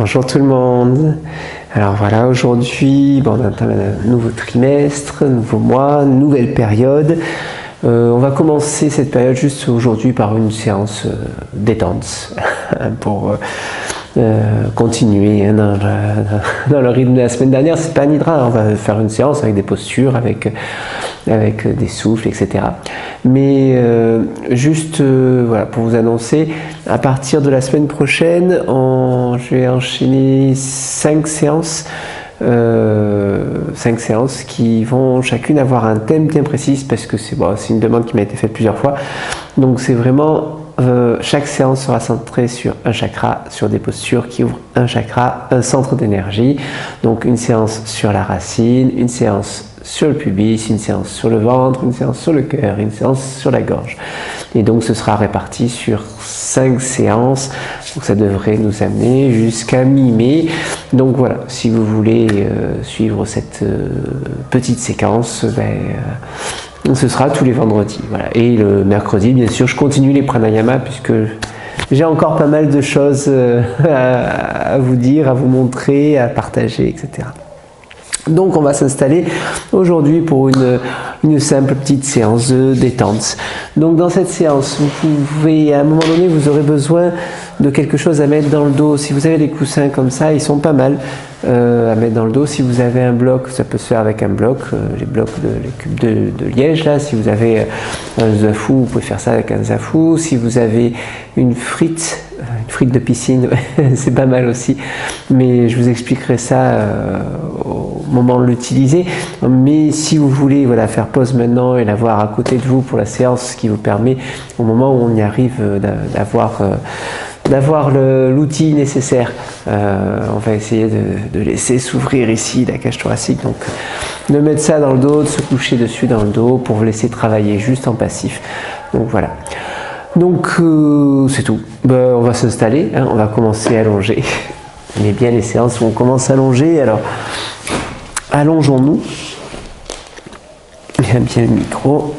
Bonjour tout le monde. Alors voilà, aujourd'hui, on entame un nouveau trimestre, nouveau mois, nouvelle période. On va commencer cette période juste aujourd'hui par une séance détente pour continuer dans le rythme de la semaine dernière. C'est pas un hydra, on va faire une séance avec des postures, avec des souffles, etc. Mais juste voilà, pour vous annoncer, à partir de la semaine prochaine, je vais enchaîner 5 séances. 5 séances qui vont chacune avoir un thème bien précis, parce que c'est une demande qui m'a été faite plusieurs fois. Donc c'est vraiment chaque séance sera centrée sur un chakra, sur des postures qui ouvrent un chakra, un centre d'énergie. Donc une séance sur la racine, une séance sur le pubis, une séance sur le ventre, une séance sur le cœur, une séance sur la gorge. Et donc ce sera réparti sur 5 séances. Donc ça devrait nous amener jusqu'à mi-mai. Donc voilà, si vous voulez suivre cette petite séquence, ce sera tous les vendredis. Voilà. Et le mercredi, bien sûr, je continue les pranayama puisque j'ai encore pas mal de choses à vous dire, à vous montrer, à partager, etc. Donc on va s'installer aujourd'hui pour une simple petite séance de détente. Donc dans cette séance, vous pouvez, à un moment donné, vous aurez besoin de quelque chose à mettre dans le dos. Si vous avez des coussins comme ça, ils sont pas mal à mettre dans le dos. Si vous avez un bloc, ça peut se faire avec un bloc, les cubes de liège là. Si vous avez un zafu, vous pouvez faire ça avec un zafu. Si vous avez une frite de piscine, c'est pas mal aussi. Mais je vous expliquerai ça au moment de l'utiliser. Mais si vous voulez faire pause maintenant et l'avoir à côté de vous pour la séance, ce qui vous permet, au moment où on y arrive, d'avoir l'outil nécessaire. On va essayer de laisser s'ouvrir ici la cage thoracique, donc de mettre ça dans le dos, de se coucher dessus dans le dos pour vous laisser travailler juste en passif. Donc voilà. Donc c'est tout. On va s'installer, on va commencer à allonger. On aime bien les séances où on commence à allonger, alors allongeons-nous. J'aime bien le micro.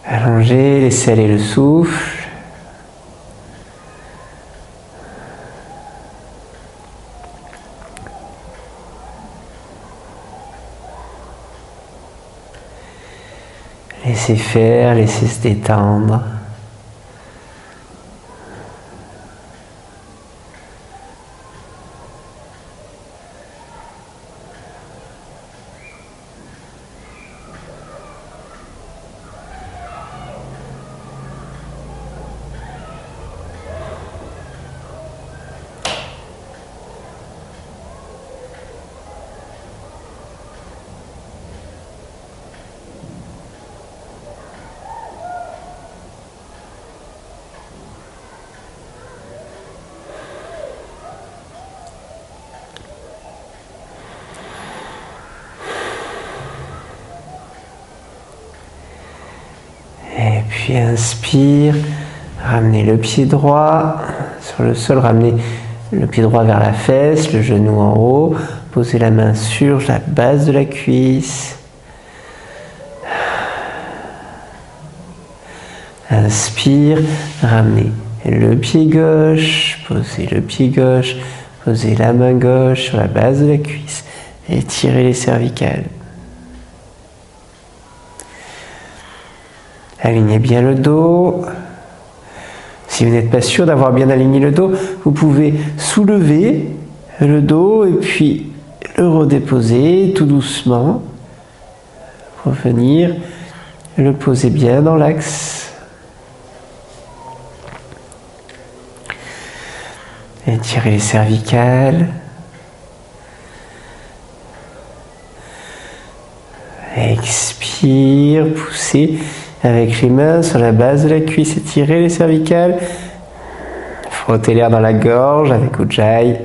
Allongez, laissez aller le souffle. Laissez faire, laissez se détendre. Et puis inspire, ramenez le pied droit sur le sol, ramenez le pied droit vers la fesse, le genou en haut, posez la main sur la base de la cuisse. Inspire, ramenez le pied gauche, posez le pied gauche, posez la main gauche sur la base de la cuisse, étirez les cervicales. Alignez bien le dos. Si vous n'êtes pas sûr d'avoir bien aligné le dos, vous pouvez soulever le dos et puis le redéposer tout doucement. Revenir, le poser bien dans l'axe. Étirez les cervicales. Expire. expire, poussez avec les mains sur la base de la cuisse, étirez les cervicales. Frottez l'air dans la gorge avec Ujjayi.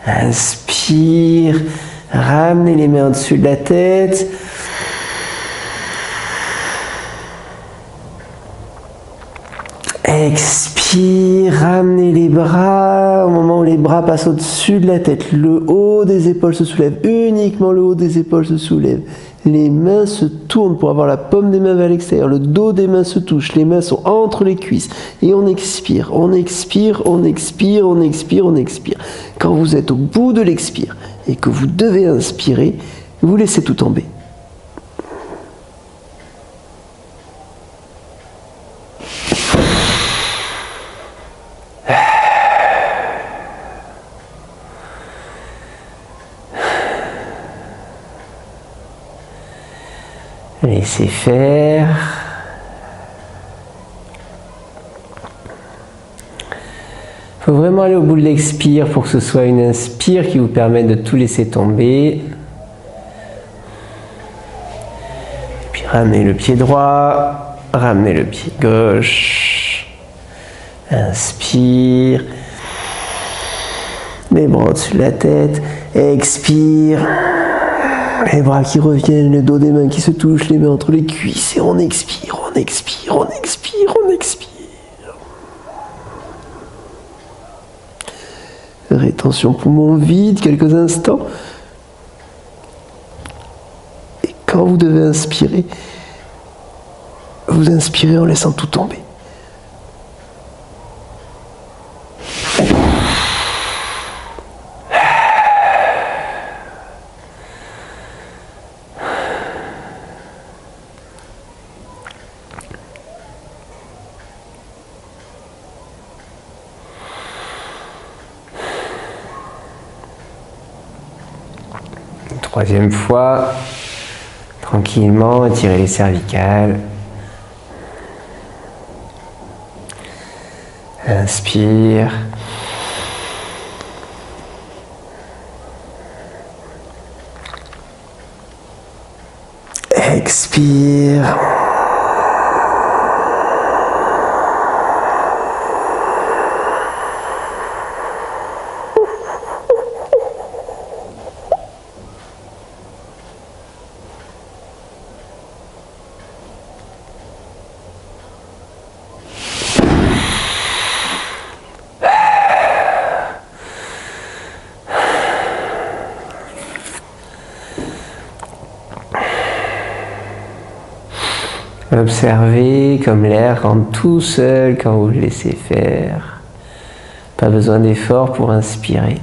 Inspire, ramenez les mains au-dessus de la tête. Expire, ramenez les bras. Au moment où les bras passent au-dessus de la tête, le haut des épaules se soulève. Uniquement le haut des épaules se soulève. Les mains se tournent pour avoir la paume des mains vers l'extérieur. Le dos des mains se touche. Les mains sont entre les cuisses. Et on expire, on expire, on expire, on expire, on expire. Quand vous êtes au bout de l'expire et que vous devez inspirer, vous laissez tout tomber. Laissez faire. Il faut vraiment aller au bout de l'expire pour que ce soit une inspire qui vous permette de tout laisser tomber. Et puis ramenez le pied droit, ramenez le pied gauche. Inspire. Les bras au-dessus de la tête. Expire. Les bras qui reviennent, le dos des mains qui se touchent, les mains entre les cuisses. Et on expire, on expire, on expire, on expire. Rétention poumon vide, quelques instants. Et quand vous devez inspirer, vous inspirez en laissant tout tomber. Troisième fois, tranquillement, étirez les cervicales. Inspire. Expire. Observez comme l'air rentre tout seul quand vous le laissez faire. Pas besoin d'effort pour inspirer.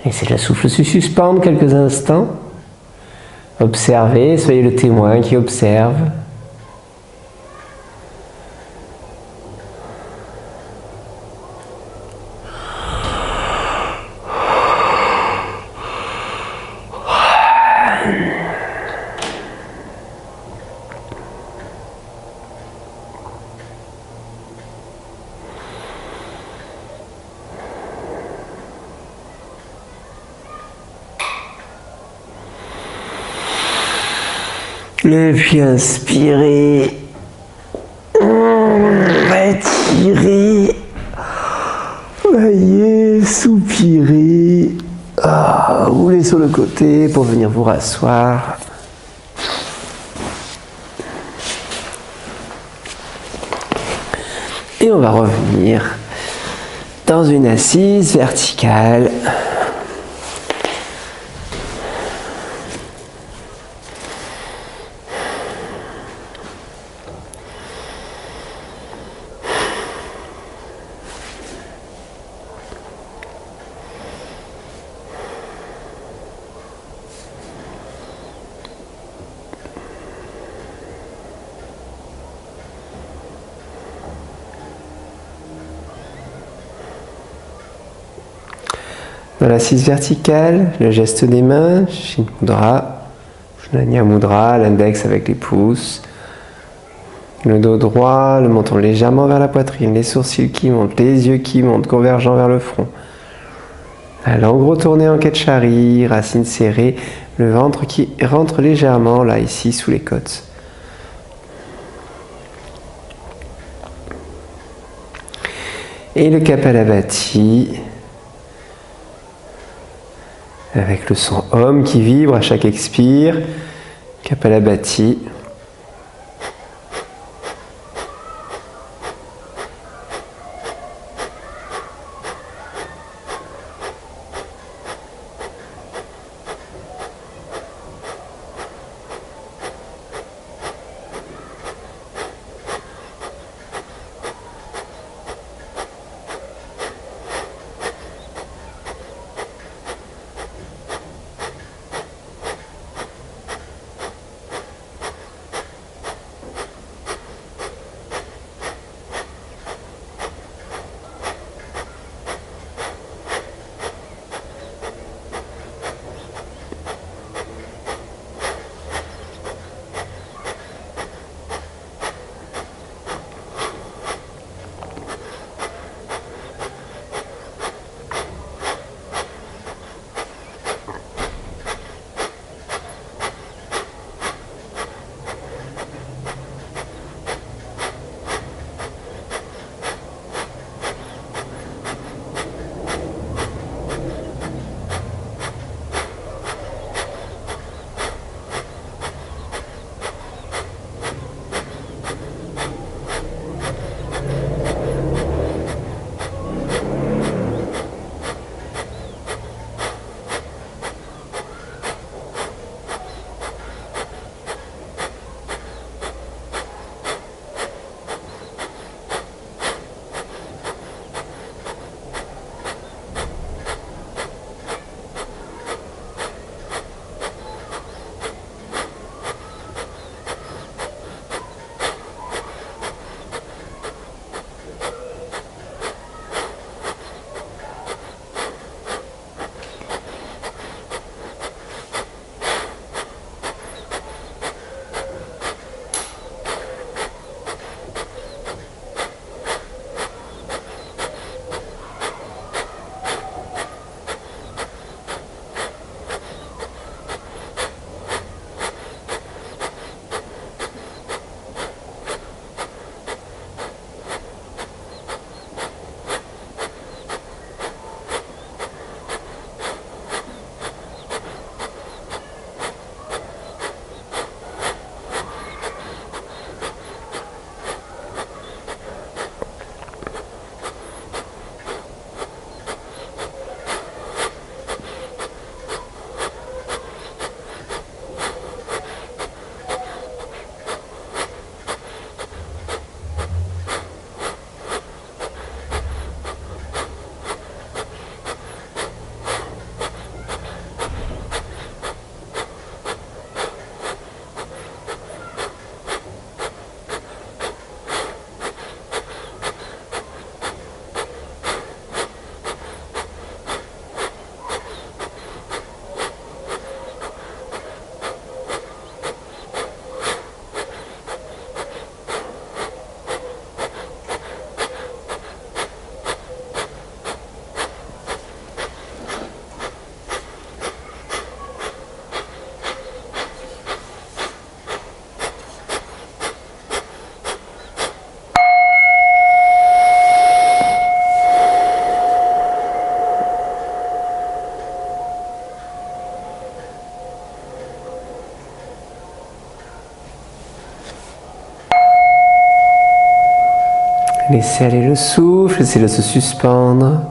Laissez le souffle se suspendre quelques instants. Observez, soyez le témoin qui observe. Et puis inspirez, étirez, voyez, soupirez, roulez sur le côté pour venir vous rasseoir. Et on va revenir dans une assise verticale. Dans l'assise verticale, le geste des mains, Shin Mudra, Jnana Mudra, l'index avec les pouces. Le dos droit, le menton légèrement vers la poitrine, les sourcils qui montent, les yeux qui montent, convergeant vers le front. La langue retournée en Ketchari, racine serrée, le ventre qui rentre légèrement là, ici, sous les côtes. Et le Kapalabhati, avec le son Om qui vibre à chaque expire. Kapalabhati. Laissez aller le souffle, laissez-le se suspendre.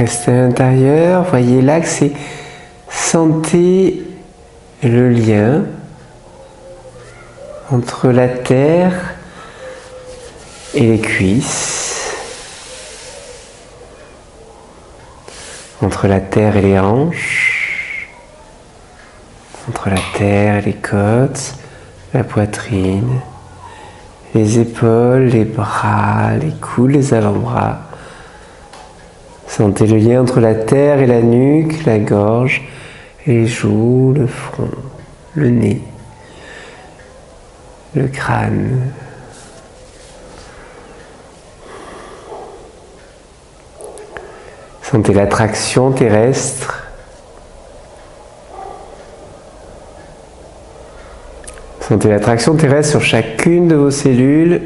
Restez à l'intérieur, voyez l'axe et sentez le lien entre la terre et les cuisses, entre la terre et les hanches, entre la terre et les côtes, la poitrine, les épaules, les bras, les coudes, les avant-bras. Sentez le lien entre la terre et la nuque, la gorge, les joues, le front, le nez, le crâne. Sentez l'attraction terrestre. Sentez l'attraction terrestre sur chacune de vos cellules.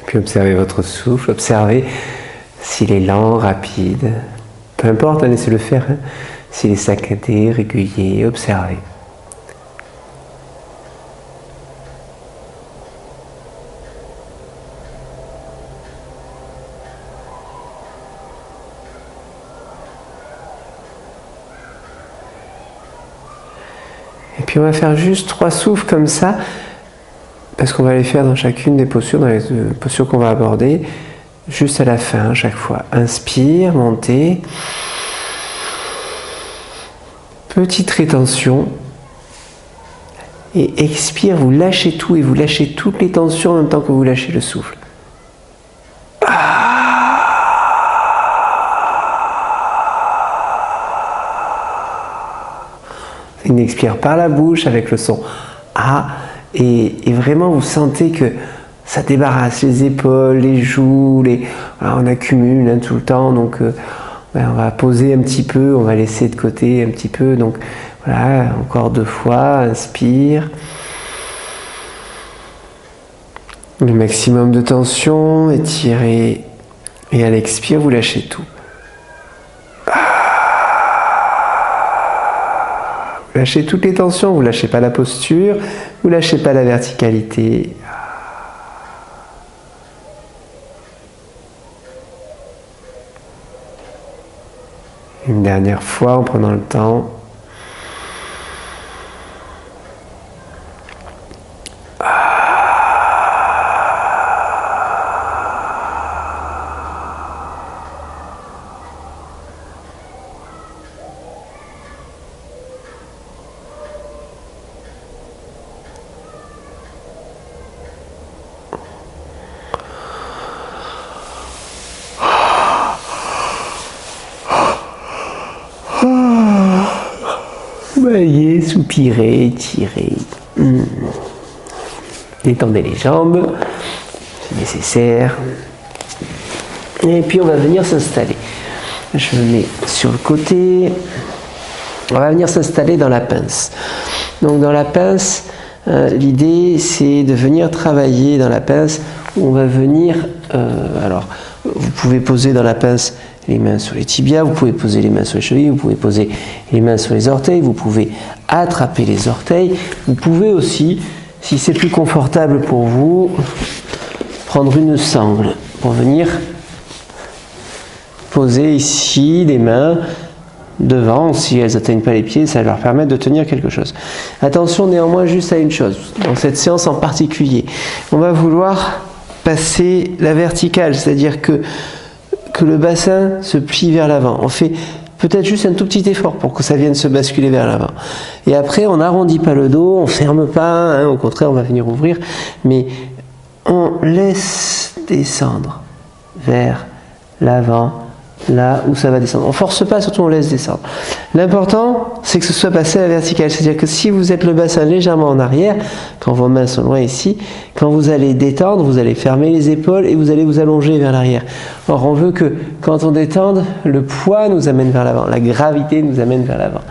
Puis observez votre souffle, observez s'il est lent, rapide. Peu importe, laissez-le faire. Hein. S'il est saccadé, régulier, observez. Et puis on va faire juste 3 souffles comme ça. Parce qu'on va les faire dans chacune des postures, dans les postures qu'on va aborder, juste à la fin, à chaque fois. Inspire, montez. Petite rétention. Et expire, vous lâchez tout et vous lâchez toutes les tensions en même temps que vous lâchez le souffle. Une expire par la bouche avec le son A. Et vraiment vous sentez que ça débarrasse les épaules, les joues, voilà, on accumule hein, tout le temps, donc on va poser un petit peu, on va laisser de côté un petit peu, donc voilà, encore 2 fois, inspire. Le maximum de tension, étirez, et à l'expire, vous lâchez tout. Vous lâchez toutes les tensions, vous ne lâchez pas la posture, vous ne lâchez pas la verticalité. Une dernière fois en prenant le temps. Baillez, soupirez, étirez. Détendez les jambes, c'est nécessaire. Et puis on va venir s'installer. Je me mets sur le côté. On va venir s'installer dans la pince. Donc dans la pince, l'idée c'est de venir travailler dans la pince. On va venir, alors vous pouvez poser dans la pince les mains sur les tibias, vous pouvez poser les mains sur les chevilles, vous pouvez poser les mains sur les orteils, vous pouvez attraper les orteils, vous pouvez aussi, si c'est plus confortable pour vous, prendre une sangle pour venir poser ici les mains devant, si elles n'atteignent pas les pieds, ça va leur permettre de tenir quelque chose. Attention néanmoins juste à une chose, dans cette séance en particulier, on va vouloir passer la verticale, c'est-à-dire que le bassin se plie vers l'avant. On fait peut-être juste un tout petit effort pour que ça vienne se basculer vers l'avant. Et après, on n'arrondit pas le dos, on ne ferme pas, hein, au contraire, on va venir ouvrir, mais on laisse descendre vers l'avant là où ça va descendre. On ne force pas, surtout on laisse descendre. L'important, c'est que ce soit passé à la verticale. C'est-à-dire que si vous êtes le bassin légèrement en arrière, quand vos mains sont loin ici, quand vous allez détendre, vous allez fermer les épaules et vous allez vous allonger vers l'arrière. Or, on veut que quand on détende, le poids nous amène vers l'avant, la gravité nous amène vers l'avant.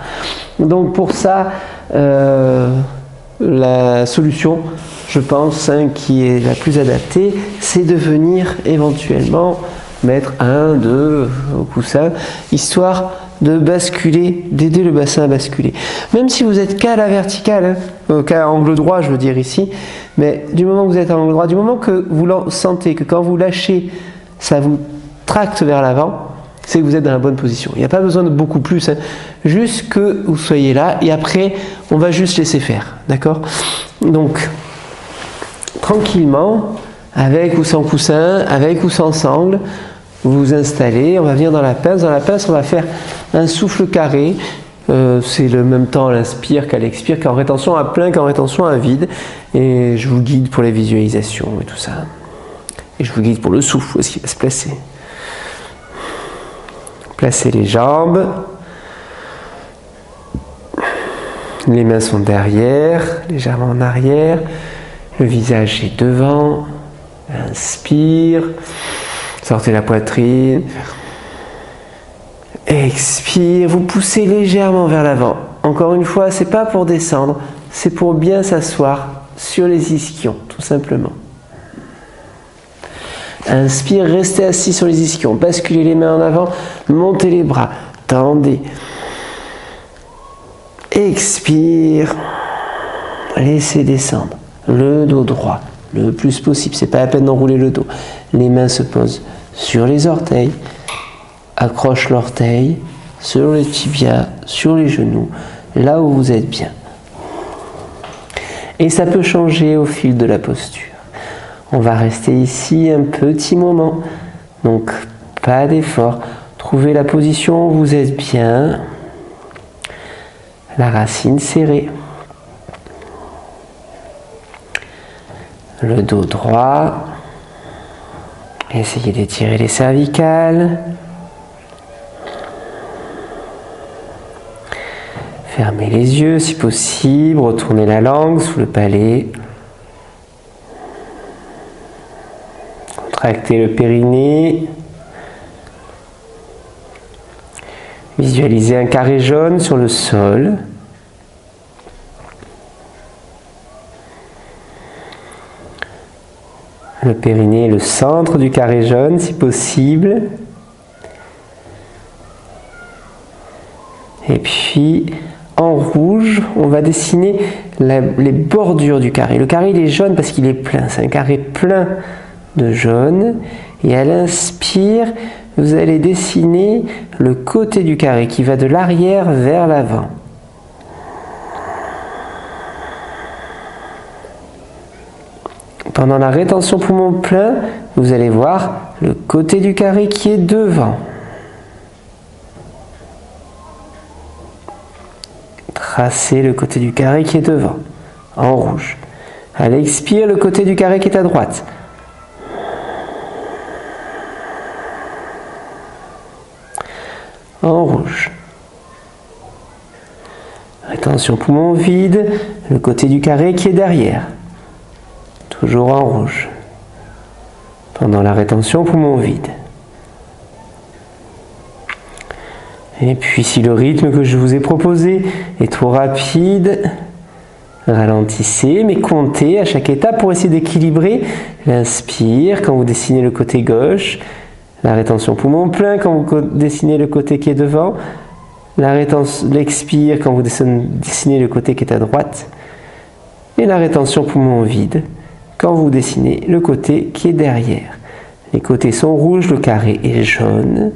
Donc pour ça, la solution, je pense, qui est la plus adaptée, c'est de venir éventuellement mettre 1, 2 au coussin, histoire de basculer, d'aider le bassin à basculer. Même si vous êtes qu'à la verticale, qu'à angle droit, je veux dire ici, mais du moment que vous êtes à angle droit, du moment que vous sentez que quand vous lâchez, ça vous tracte vers l'avant, c'est que vous êtes dans la bonne position. Il n'y a pas besoin de beaucoup plus, hein. Juste que vous soyez là, et après, on va juste laisser faire, d'accord? Donc, tranquillement, avec ou sans coussin, avec ou sans sangle, vous vous installez, on va venir dans la pince. Dans la pince, on va faire un souffle carré. C'est le même temps à l'inspire qu'à l'expire, qu'en rétention à plein, qu'en rétention à vide. Et je vous guide pour les visualisations et tout ça. Et je vous guide pour le souffle aussi, qui va se placer. Placez les jambes. Les mains sont derrière, légèrement en arrière. Le visage est devant. Inspire. Sortez la poitrine. Expire. Vous poussez légèrement vers l'avant. Encore une fois, c'est pas pour descendre, c'est pour bien s'asseoir sur les ischions, tout simplement. Inspire, restez assis sur les ischions. Basculez les mains en avant, montez les bras, tendez. Expire. Laissez descendre le dos droit le plus possible. C'est pas la peine d'enrouler le dos. Les mains se posent sur les orteils. Accroche l'orteil sur les tibias, sur les genoux, là où vous êtes bien. Et ça peut changer au fil de la posture. On va rester ici un petit moment. Donc, pas d'effort. Trouvez la position où vous êtes bien. La racine serrée. Le dos droit. Essayez d'étirer les cervicales. Fermez les yeux si possible. Retournez la langue sous le palais. Contractez le périnée. Visualisez un carré jaune sur le sol. Le périnée est le centre du carré jaune si possible. Et puis, en rouge, on va dessiner les bordures du carré. Le carré, il est jaune parce qu'il est plein. C'est un carré plein de jaune. Et à l'inspire, vous allez dessiner le côté du carré qui va de l'arrière vers l'avant. Pendant la rétention poumon plein, vous allez voir le côté du carré qui est devant. Tracez le côté du carré qui est devant, en rouge. À l'expire, le côté du carré qui est à droite. En rouge. Rétention poumon vide, le côté du carré qui est derrière. Toujours en rouge. Pendant la rétention poumon vide. Et puis si le rythme que je vous ai proposé est trop rapide, ralentissez, mais comptez à chaque étape pour essayer d'équilibrer. L'inspire quand vous dessinez le côté gauche, la rétention poumon plein quand vous dessinez le côté qui est devant, l'expire quand vous dessinez le côté qui est à droite, et la rétention poumon vide quand vous dessinez le côté qui est derrière. Les côtés sont rouges, le carré est jaune.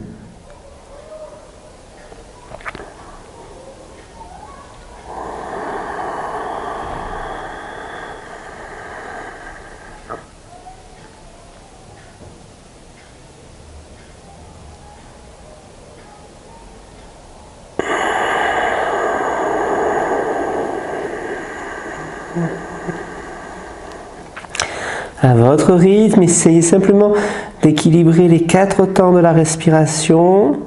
À votre rythme, essayez simplement d'équilibrer les 4 temps de la respiration.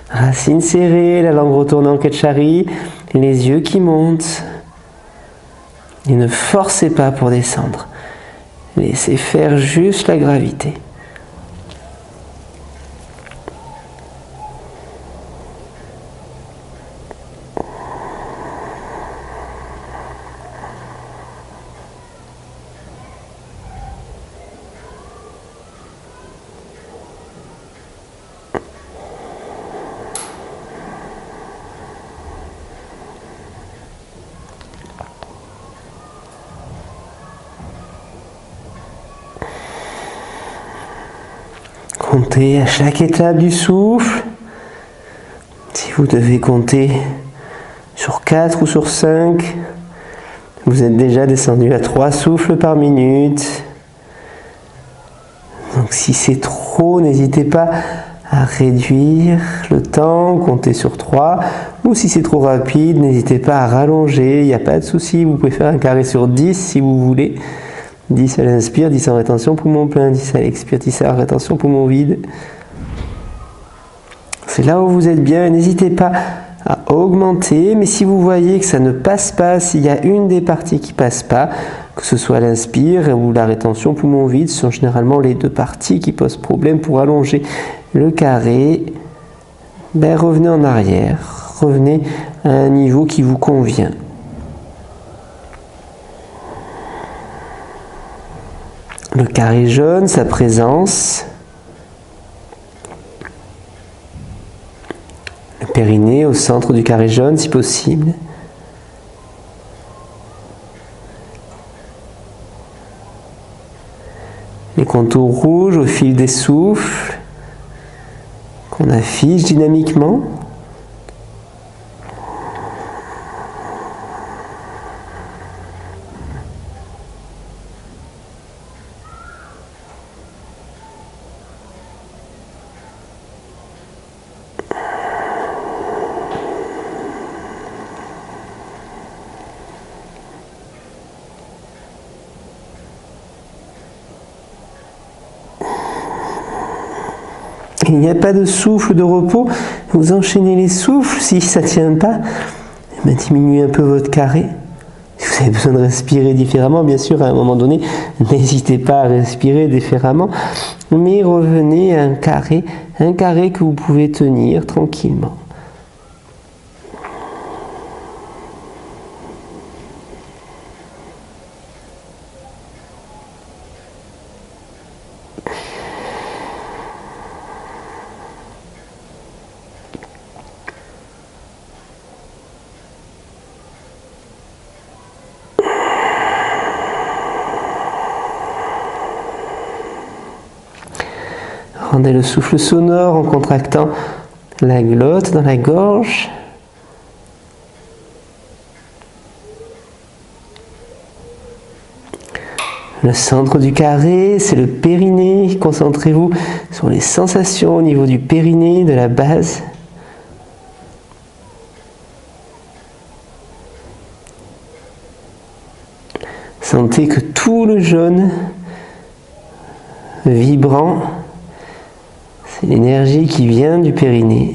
Racines serrées, la langue retournée en Ketchari, les yeux qui montent. Et ne forcez pas pour descendre. Laissez faire juste la gravité. Comptez à chaque étape du souffle. Si vous devez compter sur 4 ou sur 5, vous êtes déjà descendu à 3 souffles par minute. Donc si c'est trop, n'hésitez pas à réduire le temps, comptez sur 3. Ou si c'est trop rapide, n'hésitez pas à rallonger, il n'y a pas de souci. Vous pouvez faire un carré sur 10 si vous voulez. 10 à l'inspire, 10 en rétention, poumon plein, 10 à l'expire, 10 en rétention, poumon vide. C'est là où vous êtes bien, n'hésitez pas à augmenter, mais si vous voyez que ça ne passe pas, s'il y a une des parties qui ne passe pas, que ce soit l'inspire ou la rétention, poumon vide, ce sont généralement les 2 parties qui posent problème pour allonger le carré. Revenez en arrière, revenez à un niveau qui vous convient. Le carré jaune, sa présence. Le périnée au centre du carré jaune si possible. Les contours rouges au fil des souffles qu'on affiche dynamiquement. Il n'y a pas de souffle de repos, vous enchaînez les souffles, si ça ne tient pas, diminuez un peu votre carré. Si vous avez besoin de respirer différemment, bien sûr, à un moment donné, n'hésitez pas à respirer différemment, mais revenez à un carré que vous pouvez tenir tranquillement. Rendez le souffle sonore en contractant la glotte dans la gorge. Le centre du carré, c'est le périnée. Concentrez-vous sur les sensations au niveau du périnée, de la base. Sentez que tout le jaune vibrant, c'est l'énergie qui vient du périnée.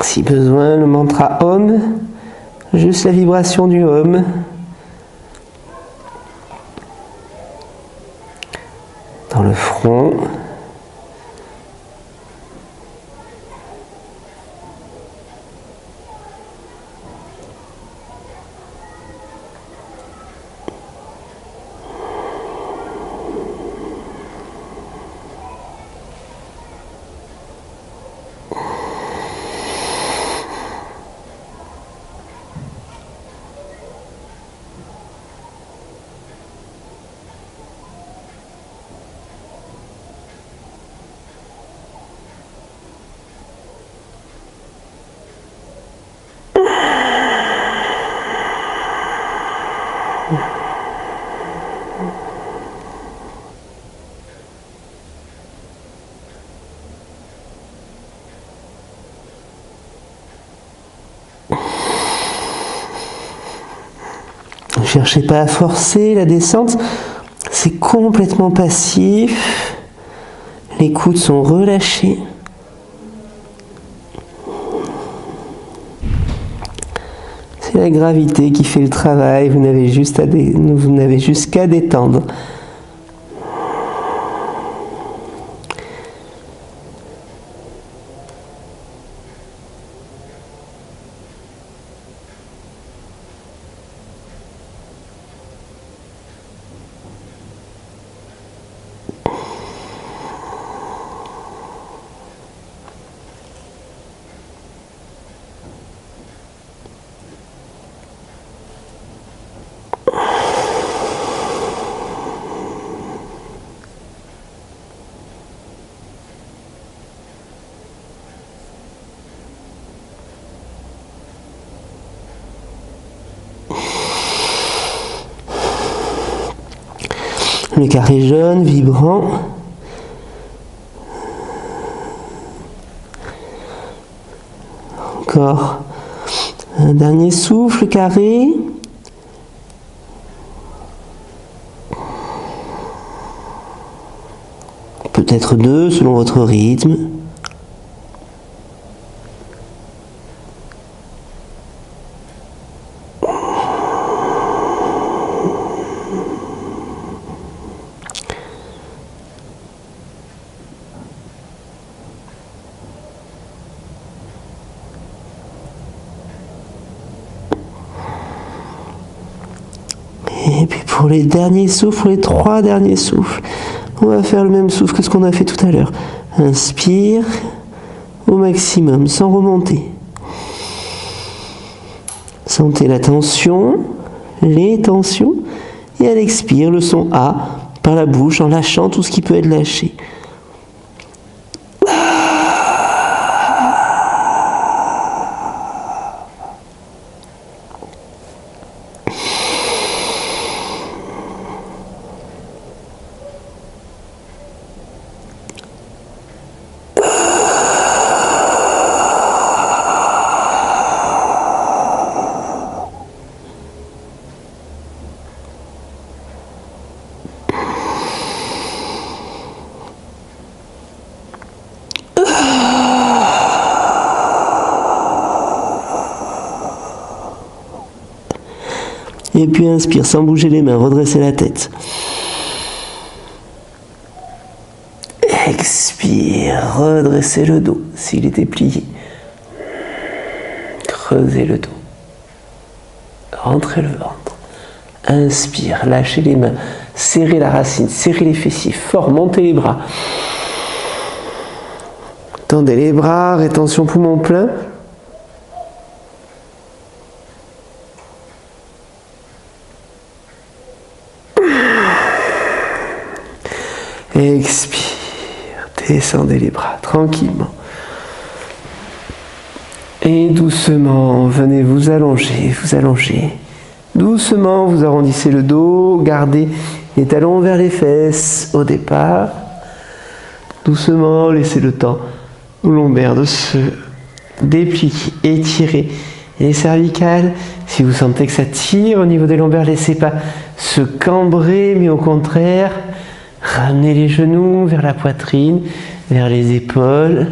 Si besoin, le mantra Om, juste la vibration du Om. Dans le front. cherchez pas à forcer la descente, c'est complètement passif. Les coudes sont relâchés. C'est la gravité qui fait le travail, vous n'avez juste qu'à détendre. Le carré jaune, vibrant. Encore un dernier souffle carré. Peut-être 2 selon votre rythme. Et puis pour les derniers souffles, les 3 derniers souffles, on va faire le même souffle que ce qu'on a fait tout à l'heure. Inspire au maximum, sans remonter. Sentez la tension, les tensions, et à l'expire, le son A par la bouche en lâchant tout ce qui peut être lâché. Et puis inspire sans bouger les mains, redressez la tête. Expire, redressez le dos s'il était plié. Creusez le dos. Rentrez le ventre. Inspire, lâchez les mains, serrez la racine, serrez les fessiers fort, montez les bras. Tendez les bras, rétention poumon plein. Expire, descendez les bras tranquillement. Et doucement, venez vous allonger, vous allonger. Doucement, vous arrondissez le dos, gardez les talons vers les fesses au départ. Doucement, laissez le temps aux lombaires de se déplier, étirer. Et les cervicales, si vous sentez que ça tire au niveau des lombaires, laissez pas se cambrer, mais au contraire, ramenez les genoux vers la poitrine, vers les épaules.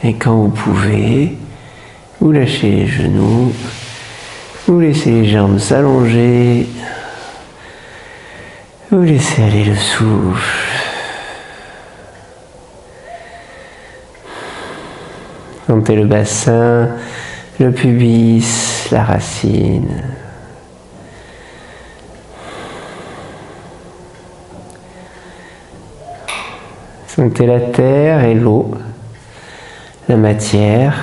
Et quand vous pouvez, vous lâchez les genoux, vous laissez les jambes s'allonger, vous laissez aller le souffle. Sentez le bassin, le pubis, la racine. Sentez la terre et l'eau. La matière,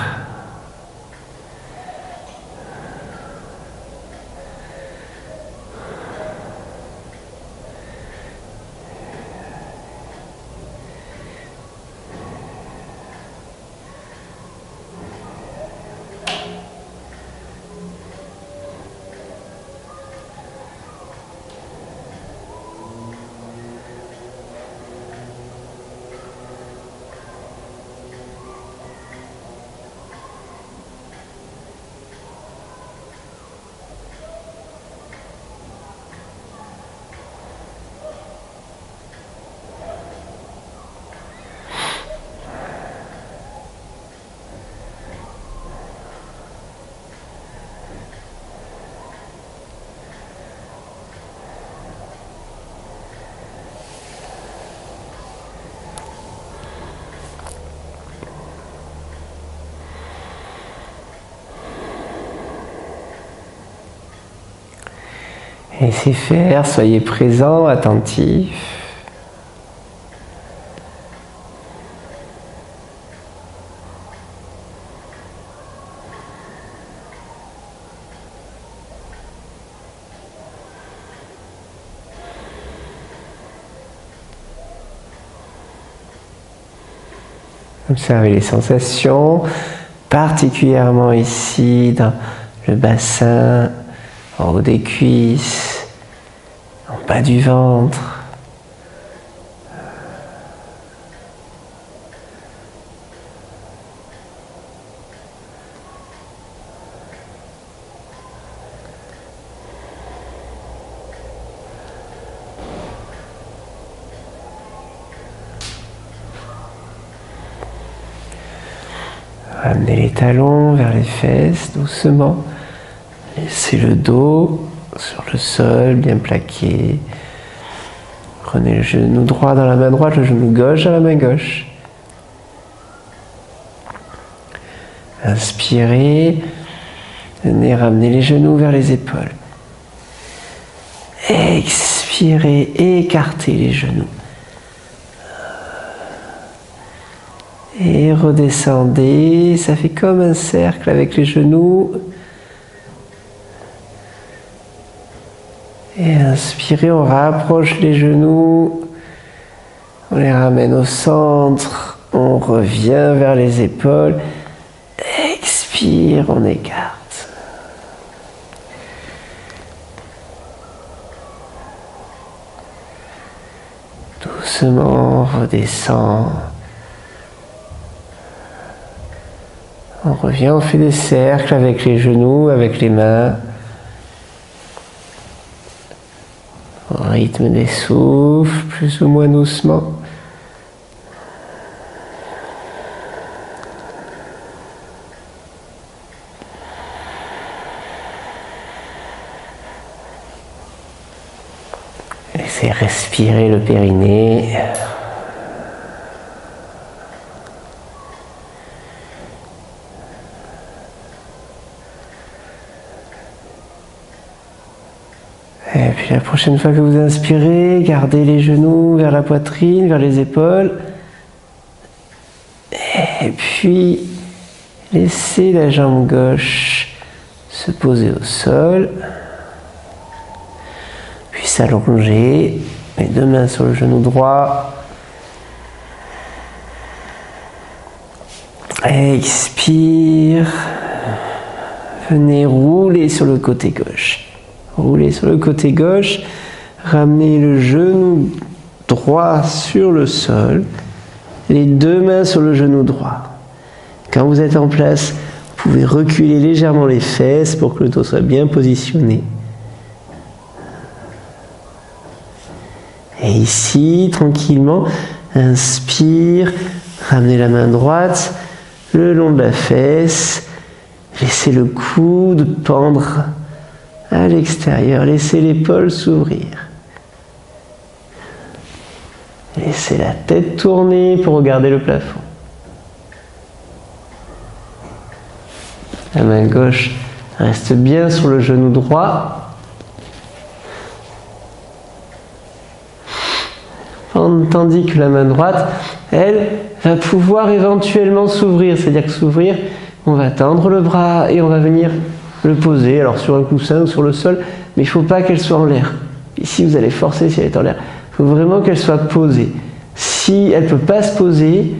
Laissez faire, soyez présent, attentif. Observez les sensations, particulièrement ici dans le bassin, en haut des cuisses, en bas du ventre. Ramenez les talons vers les fesses doucement. Laissez le dos sur le sol, bien plaqué. Prenez le genou droit dans la main droite, le genou gauche dans la main gauche. Inspirez. Venez ramener les genoux vers les épaules. Expirez, écartez les genoux. Et redescendez, ça fait comme un cercle avec les genoux. Et inspirez, on rapproche les genoux, on les ramène au centre, on revient vers les épaules. Expire, on écarte. Doucement, on redescend. On revient, on fait des cercles avec les genoux, avec les mains. Au rythme des souffles, plus ou moins doucement. Laissez respirer le périnée. Et puis la prochaine fois que vous inspirez, gardez les genoux vers la poitrine, vers les épaules. Et puis, laissez la jambe gauche se poser au sol. Puis s'allonger, les deux mains sur le genou droit. Expire. Venez rouler sur le côté gauche. Roulez sur le côté gauche, ramenez le genou droit sur le sol, les deux mains sur le genou droit. Quand vous êtes en place, vous pouvez reculer légèrement les fesses pour que le dos soit bien positionné. Et ici, tranquillement, inspire, ramenez la main droite le long de la fesse, laissez le coude pendre à l'extérieur, laissez l'épaule s'ouvrir. Laissez la tête tourner pour regarder le plafond. La main gauche reste bien sur le genou droit. Tandis que la main droite, elle, va pouvoir éventuellement s'ouvrir. C'est-à-dire que s'ouvrir, on va tendre le bras et on va venir le poser, alors sur un coussin ou sur le sol, mais il ne faut pas qu'elle soit en l'air. Ici, vous allez forcer si elle est en l'air. Il faut vraiment qu'elle soit posée. Si elle ne peut pas se poser,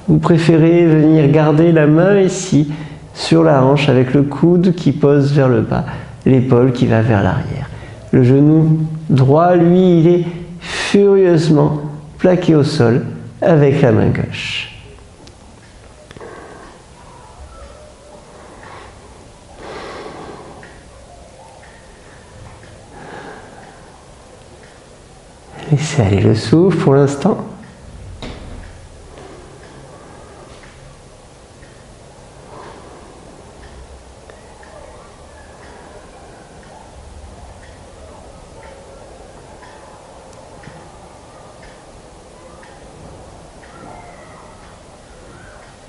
vous préférez venir garder la main ici, sur la hanche, avec le coude qui pose vers le bas, l'épaule qui va vers l'arrière. Le genou droit, lui, il est furieusement plaqué au sol avec la main gauche. Laissez aller le souffle pour l'instant.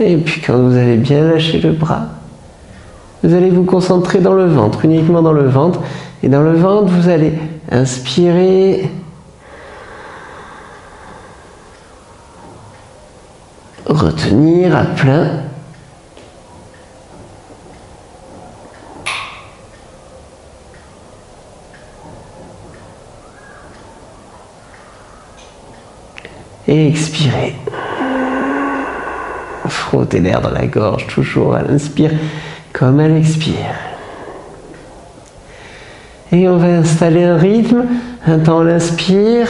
Et puis quand vous avez bien lâché le bras, vous allez vous concentrer dans le ventre, uniquement dans le ventre. Et dans le ventre, vous allez inspirer, retenir à plein. Et expirer. Frottez l'air dans la gorge, toujours à l'inspire comme à l'expire. Et on va installer un rythme. Un temps on inspire.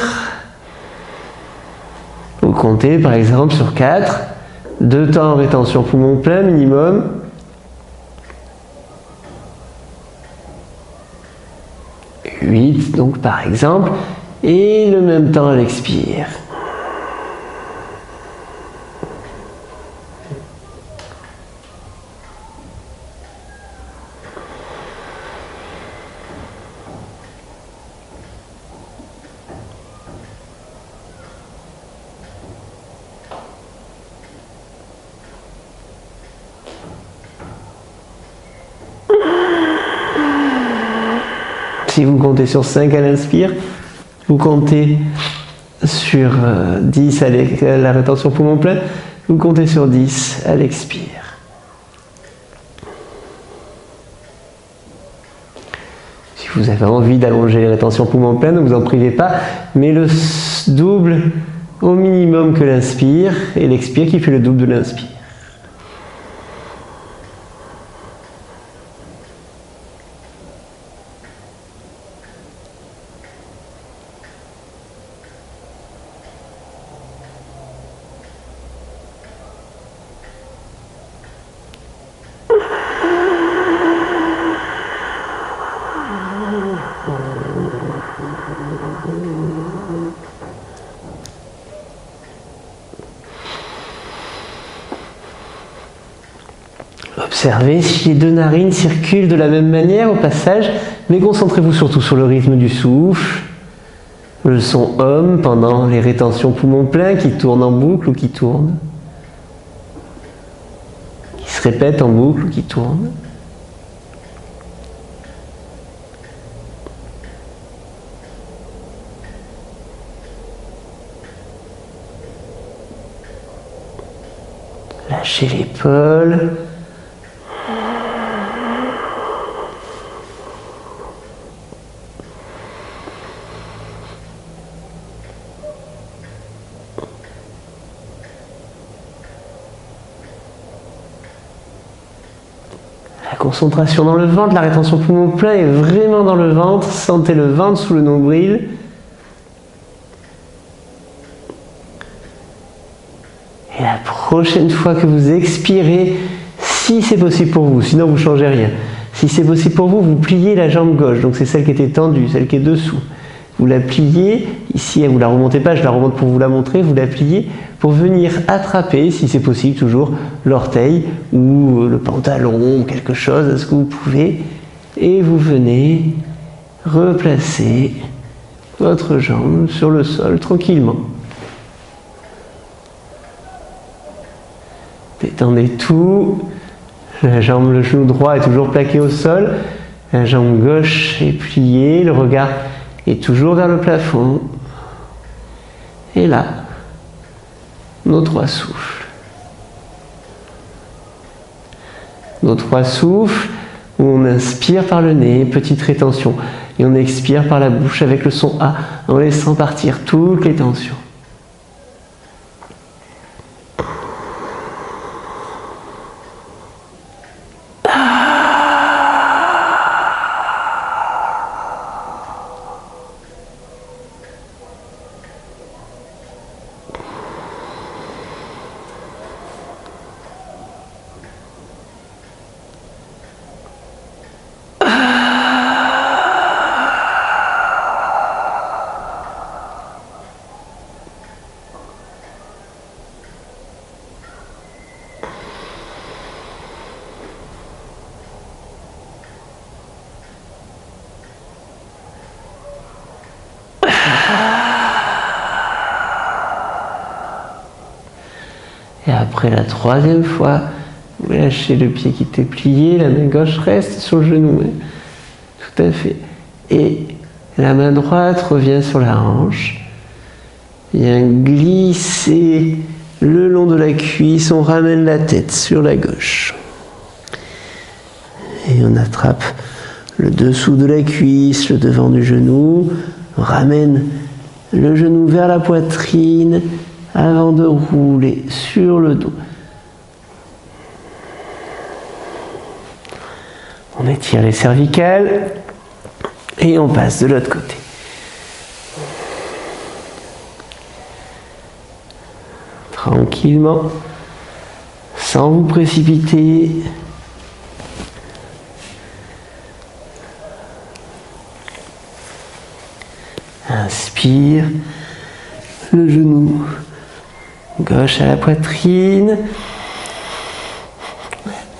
Vous comptez par exemple sur 4. 2 temps en rétention poumon plein minimum. 8 donc par exemple. Et le même temps à l'expire. Si vous comptez sur 5 à l'inspire, vous comptez sur 10 à la rétention poumon plein, vous comptez sur 10 à l'expire. Si vous avez envie d'allonger les rétentions poumon plein, ne vous en privez pas, mais le double au minimum que l'inspire, et l'expire qui fait le double de l'inspire. Observez si les 2 narines circulent de la même manière au passage, mais concentrez-vous surtout sur le rythme du souffle, le son homme pendant les rétentions poumons pleins qui tournent en boucle ou qui tournent, qui se répètent en boucle ou qui tournent. Lâchez l'épaule. La concentration dans le ventre, la rétention poumon plein est vraiment dans le ventre. Sentez le ventre sous le nombril. Et la prochaine fois que vous expirez, si c'est possible pour vous, sinon vous ne changez rien. Si c'est possible pour vous, vous pliez la jambe gauche, donc c'est celle qui était tendue, celle qui est dessous. Vous la pliez, ici vous ne la remontez pas, je la remonte pour vous la montrer, vous la pliez pour venir attraper, si c'est possible toujours, l'orteil ou le pantalon ou quelque chose, est-ce que vous pouvez, et vous venez replacer votre jambe sur le sol tranquillement. Détendez tout, la jambe, le genou droit est toujours plaqué au sol, la jambe gauche est pliée, le regard est toujours vers le plafond. Et là, nos 3 souffles. Nos 3 souffles où on inspire par le nez, petite rétention, et on expire par la bouche avec le son A en laissant partir toutes les tensions. Et après la 3e fois, Lâchez le pied qui était plié, la main gauche reste sur le genou. Hein. Tout à fait. Et la main droite revient sur la hanche. Bien glisser le long de la cuisse, on ramène la tête sur la gauche. Et on attrape le dessous de la cuisse, le devant du genou. On ramène le genou vers la poitrine avant de rouler sur le dos. On étire les cervicales et on passe de l'autre côté. Tranquillement, sans vous précipiter. Inspire, le genou gauche à la poitrine.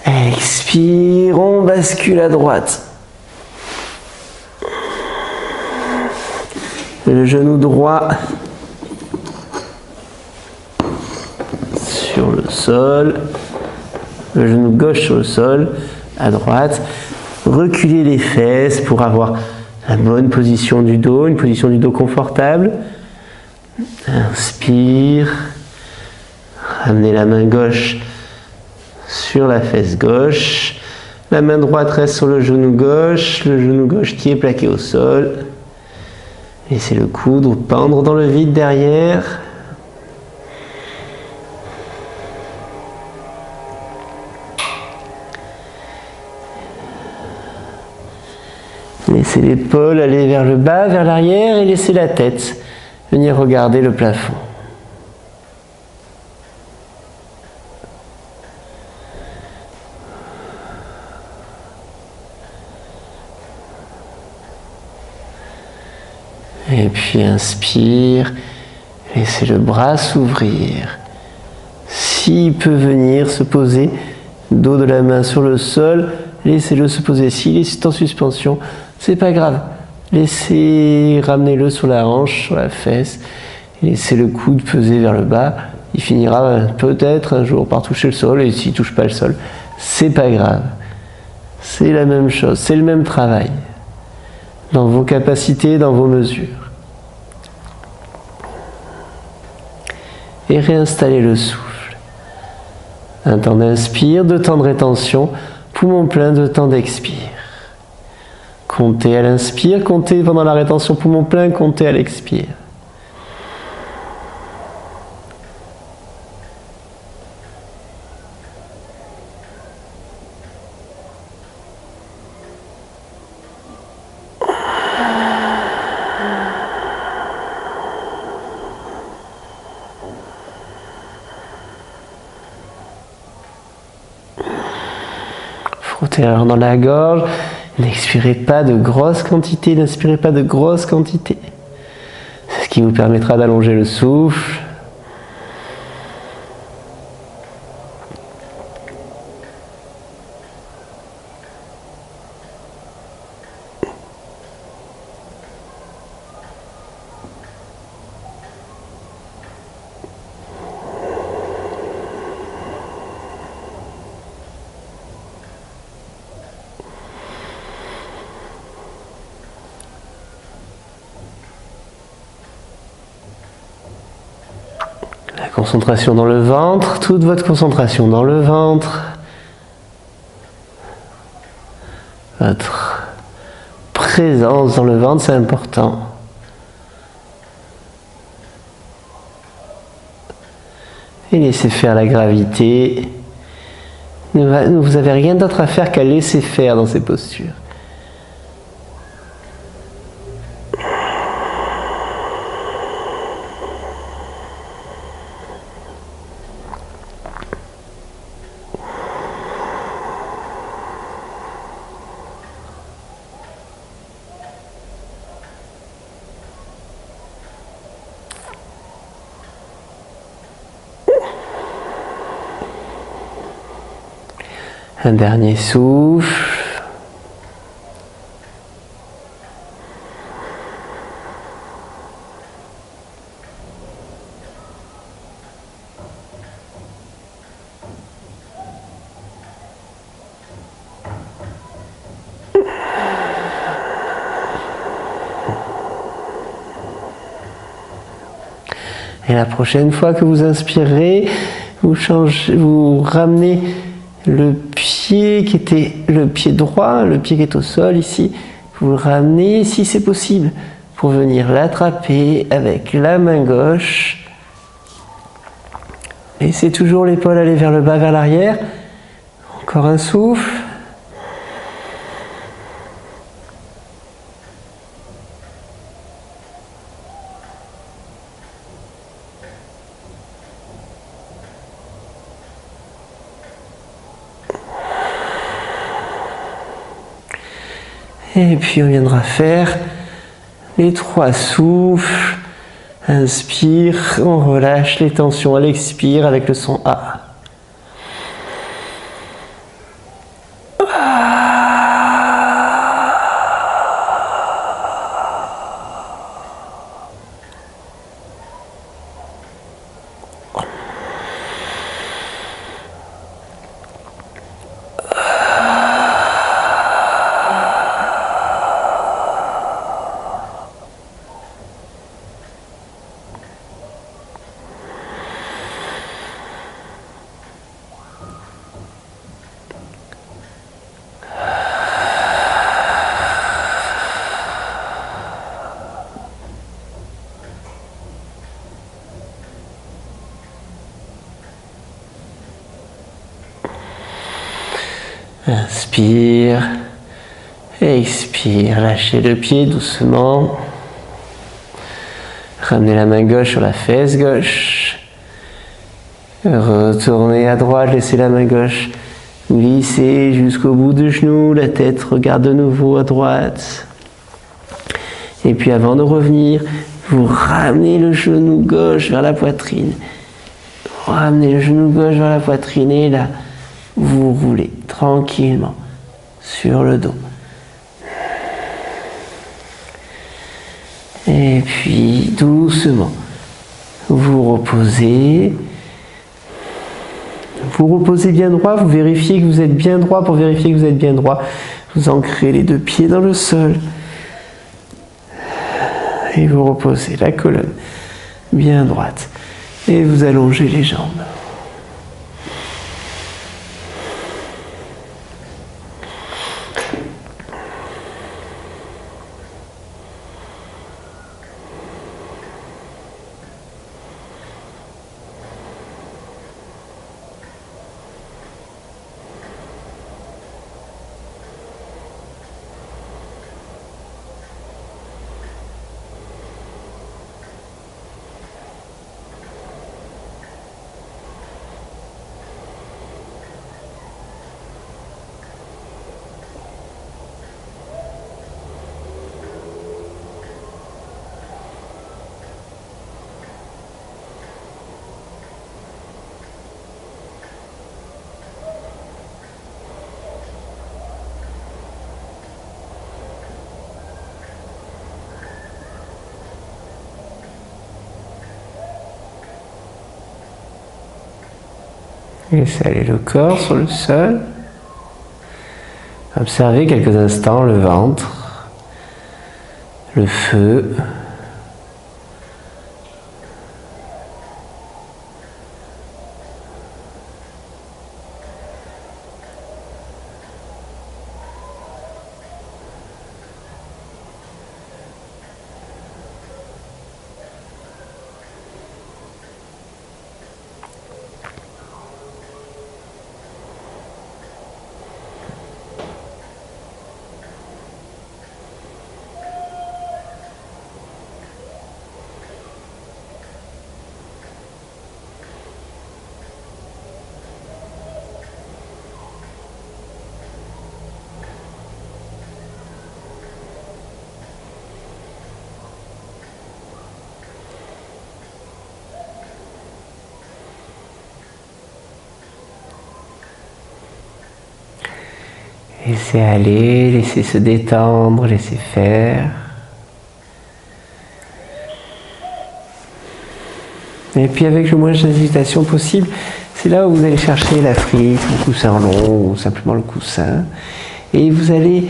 Expire, on bascule à droite. Le genou droit sur le sol, le genou gauche sur le sol, à droite. Reculez les fesses pour avoir la bonne position du dos, une position du dos confortable. Inspire, ramenez la main gauche sur la fesse gauche, la main droite reste sur le genou gauche qui est plaqué au sol. Laissez le coude pendre dans le vide derrière. Laissez l'épaule aller vers le bas, vers l'arrière et laissez la tête venir regarder le plafond. Et puis inspire, laissez le bras s'ouvrir. S'il peut venir se poser, dos de la main sur le sol, laissez-le se poser. S'il est en suspension, c'est pas grave. Laissez, ramenez-le sur la hanche, sur la fesse. Laissez le coude peser vers le bas. Il finira peut-être un jour par toucher le sol, et s'il ne touche pas le sol, c'est pas grave. C'est la même chose, c'est le même travail. Dans vos capacités, dans vos mesures. Et réinstallez le souffle. Un temps d'inspire, 2 temps de rétention, poumon plein, 2 temps d'expire. Comptez à l'inspire, comptez pendant la rétention poumon plein, comptez à l'expire. Frottez alors dans la gorge. N'expirez pas de grosses quantités, n'inspirez pas de grosses quantités. C'est ce qui vous permettra d'allonger le souffle. Concentration dans le ventre, toute votre concentration dans le ventre. Votre présence dans le ventre, c'est important. Et laissez faire la gravité. Vous n'avez rien d'autre à faire qu'à laisser faire dans ces postures. Un dernier souffle. Et la prochaine fois que vous inspirez, vous ramenez le pied qui était le pied droit, le pied qui est au sol ici, vous le ramenez si c'est possible pour venir l'attraper avec la main gauche. Laissez toujours l'épaule aller vers le bas, vers l'arrière. Encore un souffle. Et puis on viendra faire les 3 souffles. Inspire, on relâche les tensions. Elle expire avec le son A. Inspire, expire, lâchez le pied doucement. Ramenez la main gauche sur la fesse gauche. Retournez à droite, laissez la main gauche glisser jusqu'au bout du genou. La tête regarde de nouveau à droite. Et puis avant de revenir, vous ramenez le genou gauche vers la poitrine. Vous ramenez le genou gauche vers la poitrine et là, vous roulez tranquillement sur le dos. Et puis doucement, vous reposez. Vous reposez bien droit, vous vérifiez que vous êtes bien droit. Pour vérifier que vous êtes bien droit, vous ancrez les 2 pieds dans le sol. Et vous reposez la colonne bien droite. Et vous allongez les jambes. Laissez aller le corps sur le sol. Observez quelques instants le ventre, le feu. Laissez aller, laissez se détendre, laissez faire. Et puis avec le moins d'agitation possible, c'est là où vous allez chercher la frite, le coussin long ou simplement le coussin. Et vous allez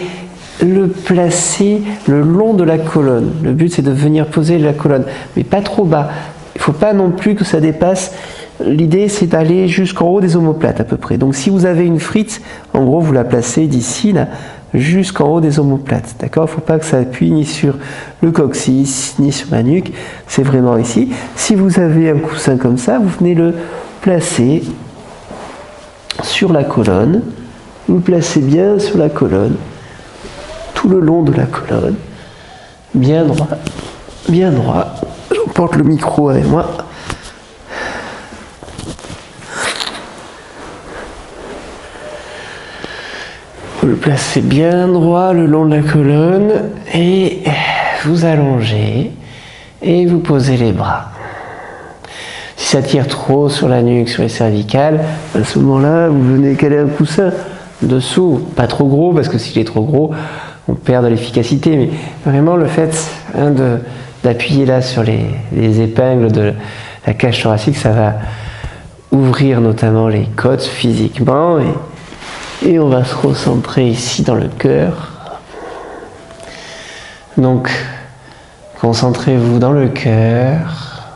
le placer le long de la colonne. Le but c'est de venir poser la colonne, mais pas trop bas. Il faut pas non plus que ça dépasse. L'idée, c'est d'aller jusqu'en haut des omoplates à peu près. Donc si vous avez une frite, en gros, vous la placez d'ici, là, jusqu'en haut des omoplates. D'accord? Il ne faut pas que ça appuie ni sur le coccyx, ni sur la nuque. C'est vraiment ici. Si vous avez un coussin comme ça, vous venez le placer sur la colonne. Vous le placez bien sur la colonne, tout le long de la colonne. Bien droit, bien droit. J'emporte le micro avec moi. Vous le placez bien droit le long de la colonne et vous allongez et vous posez les bras. Si ça tire trop sur la nuque, sur les cervicales, à ce moment-là, vous venez caler un coussin dessous, pas trop gros parce que s'il est trop gros, on perd de l'efficacité, mais vraiment le fait d'appuyer là sur les épingles de la cage thoracique, ça va ouvrir notamment les côtes physiquement et on va se recentrer ici dans le cœur. Donc, concentrez-vous dans le cœur.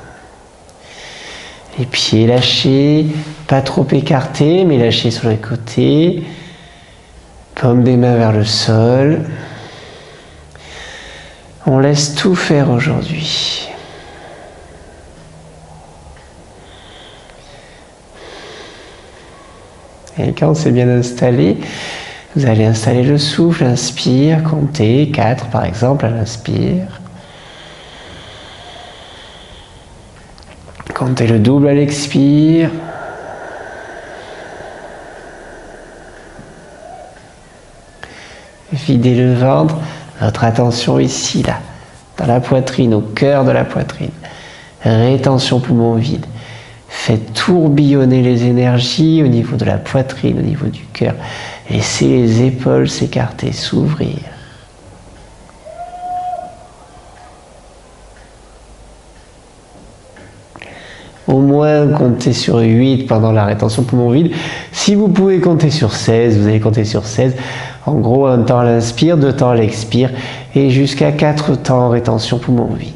Les pieds lâchés, pas trop écartés, mais lâchés sur les côtés. Paume des mains vers le sol. On laisse tout faire aujourd'hui. Et quand c'est bien installé, vous allez installer le souffle, inspire, comptez 4 par exemple à l'inspire. Comptez le double à l'expire. Videz le ventre, votre attention ici, là, dans la poitrine, au cœur de la poitrine. Rétention poumon vide. Faites tourbillonner les énergies au niveau de la poitrine, au niveau du cœur. Laissez les épaules s'écarter, s'ouvrir. Au moins comptez sur 8 pendant la rétention poumon vide. Si vous pouvez compter sur 16, vous allez compter sur 16. En gros, un temps à l'inspire, 2 temps à l'expire et jusqu'à 4 temps en rétention poumon vide.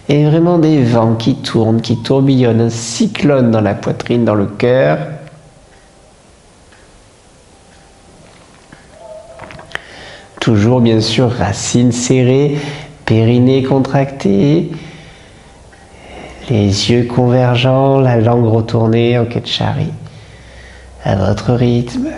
Et vraiment des vents qui tournent, qui tourbillonnent, un cyclone dans la poitrine, dans le cœur. Toujours bien sûr racines serrées, périnée contracté, les yeux convergents, la langue retournée en Ketchari, à votre rythme.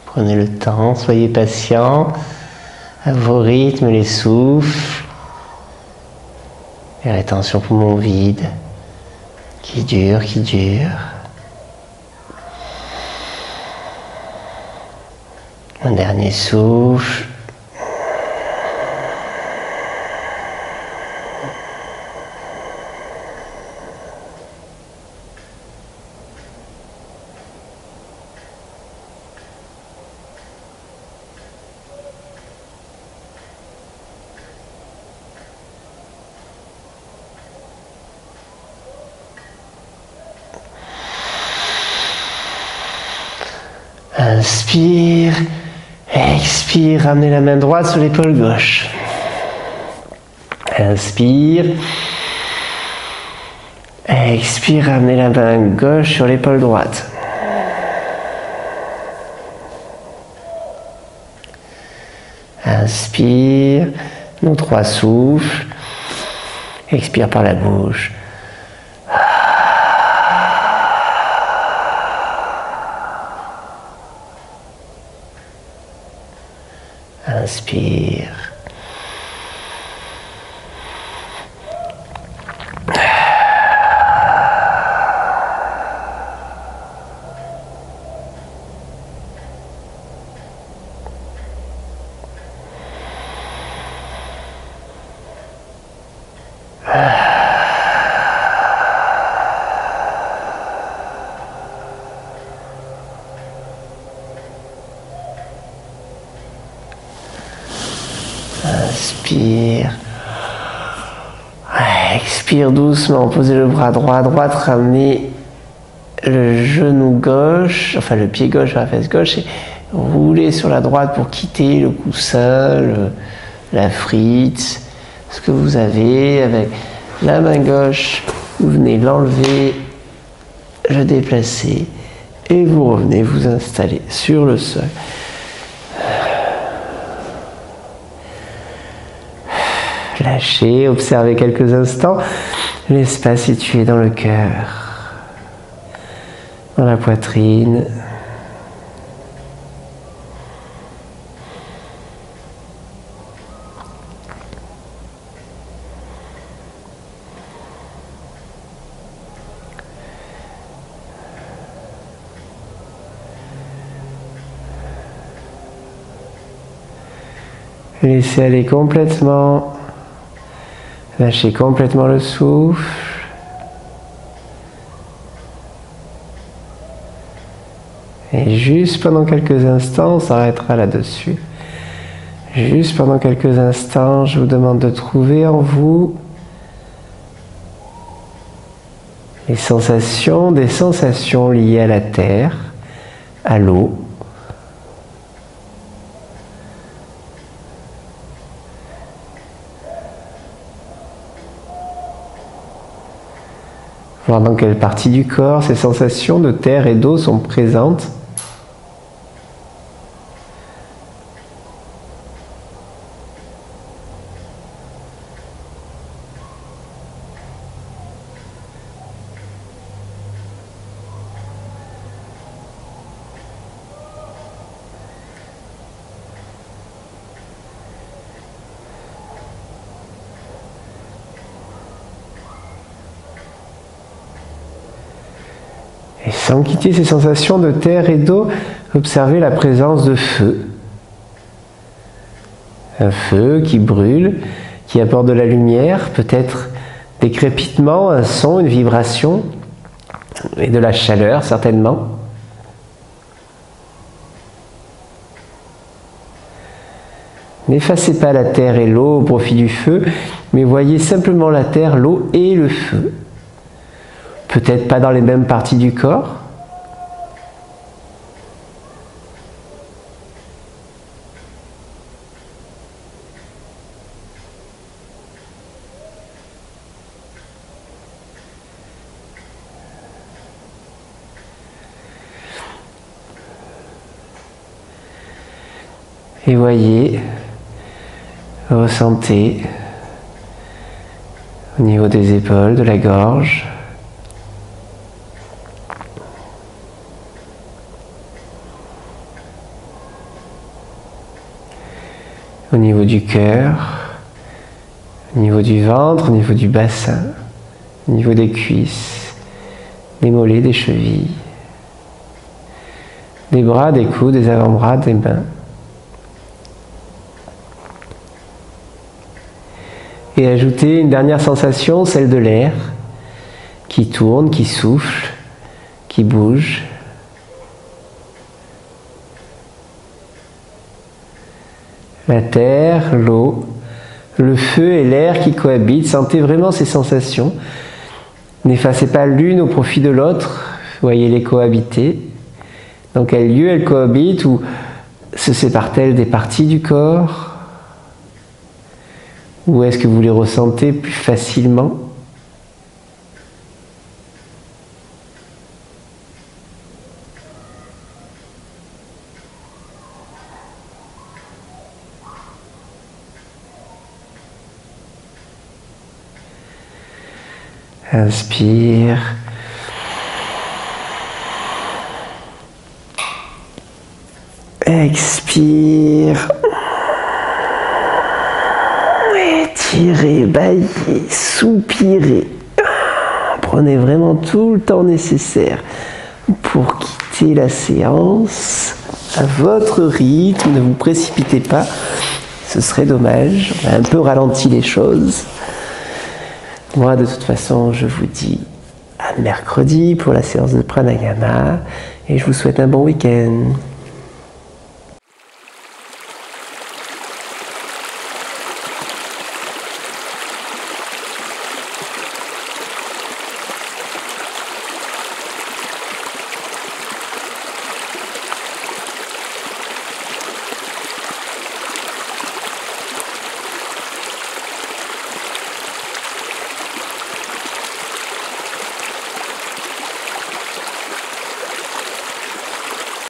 Prenez le temps, soyez patient, à vos rythmes, les souffles, et rétention poumon vide, qui dure, qui dure. Un dernier souffle. Inspire, expire, ramenez la main droite sur l'épaule gauche. Inspire, expire, ramenez la main gauche sur l'épaule droite. Inspire, nos 3 souffles. Expire par la bouche. Inspire. Inspire. Expire doucement, posez le bras droit à droite, ramenez le genou gauche, enfin le pied gauche vers la fesse gauche et roulez sur la droite pour quitter le coussin, la frite, ce que vous avez. Avec la main gauche, vous venez l'enlever, le déplacer et vous revenez vous installer sur le sol. Lâchez, observez quelques instants l'espace situé dans le cœur, dans la poitrine. Laissez aller complètement. Lâchez complètement le souffle. Et juste pendant quelques instants, on s'arrêtera là-dessus. Juste pendant quelques instants, je vous demande de trouver en vous les sensations, des sensations liées à la terre, à l'eau. Voir dans quelle partie du corps ces sensations de terre et d'eau sont présentes. Et sans quitter ces sensations de terre et d'eau, observez la présence de feu. Un feu qui brûle, qui apporte de la lumière, peut-être des crépitements, un son, une vibration, et de la chaleur certainement. N'effacez pas la terre et l'eau au profit du feu, mais voyez simplement la terre, l'eau et le feu. Peut-être pas dans les mêmes parties du corps. Et voyez, ressentez au niveau des épaules, de la gorge. au niveau du cœur, au niveau du ventre, au niveau du bassin, au niveau des cuisses, des mollets, des chevilles, des bras, des coudes, des avant-bras, des mains. Et ajouter une dernière sensation, celle de l'air, qui tourne, qui souffle, qui bouge. La terre, l'eau, le feu et l'air qui cohabitent. Sentez vraiment ces sensations. N'effacez pas l'une au profit de l'autre. Voyez-les cohabiter. Dans quel lieu elles cohabitent ou se séparent-elles des parties du corps? Ou est-ce que vous les ressentez plus facilement? Inspire. Expire. Étirez, baillez, soupirez. Prenez vraiment tout le temps nécessaire pour quitter la séance à votre rythme. Ne vous précipitez pas, ce serait dommage. On a un peu ralenti les choses. Moi, de toute façon, je vous dis à mercredi pour la séance de pranayama et je vous souhaite un bon week-end.